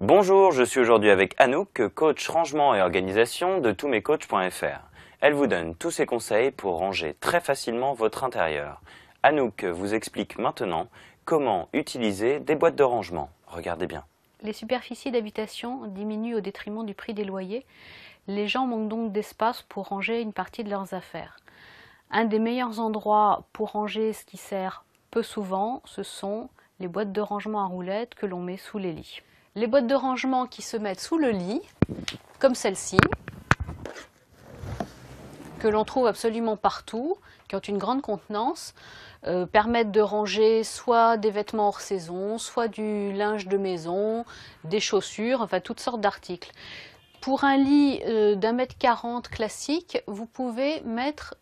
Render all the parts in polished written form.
Bonjour, je suis aujourd'hui avec Anouk, coach rangement et organisation de toutmescoachs.fr. Elle vous donne tous ses conseils pour ranger très facilement votre intérieur. Anouk vous explique maintenant comment utiliser des boîtes de rangement. Regardez bien. Les superficies d'habitation diminuent au détriment du prix des loyers. Les gens manquent donc d'espace pour ranger une partie de leurs affaires. Un des meilleurs endroits pour ranger ce qui sert peu souvent, ce sont les boîtes de rangement à roulettes que l'on met sous les lits. Les boîtes de rangement qui se mettent sous le lit, comme celle-ci, que l'on trouve absolument partout, qui ont une grande contenance, permettent de ranger soit des vêtements hors saison, soit du linge de maison, des chaussures, enfin toutes sortes d'articles. Pour un lit d'1,40 m classique, vous pouvez mettre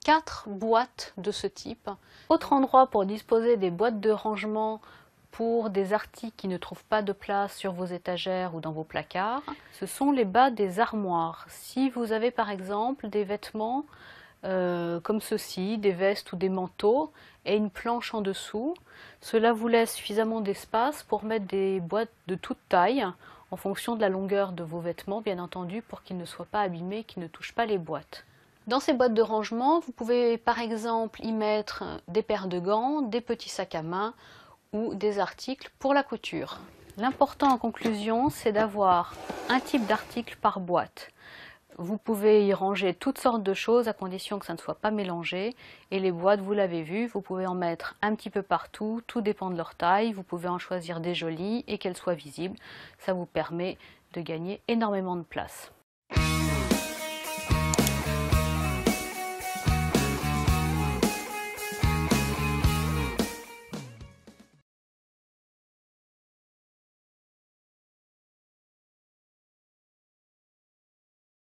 4 boîtes de ce type. Autre endroit pour disposer des boîtes de rangement pour des articles qui ne trouvent pas de place sur vos étagères ou dans vos placards, ce sont les bas des armoires. Si vous avez par exemple des vêtements comme ceci, des vestes ou des manteaux, et une planche en dessous, cela vous laisse suffisamment d'espace pour mettre des boîtes de toute taille, en fonction de la longueur de vos vêtements, bien entendu, pour qu'ils ne soient pas abîmés, qu'ils ne touchent pas les boîtes. Dans ces boîtes de rangement, vous pouvez par exemple y mettre des paires de gants, des petits sacs à main ou des articles pour la couture. L'important en conclusion, c'est d'avoir un type d'article par boîte. Vous pouvez y ranger toutes sortes de choses à condition que ça ne soit pas mélangé. Et les boîtes, vous l'avez vu, vous pouvez en mettre un petit peu partout, tout dépend de leur taille. Vous pouvez en choisir des jolies et qu'elles soient visibles. Ça vous permet de gagner énormément de place.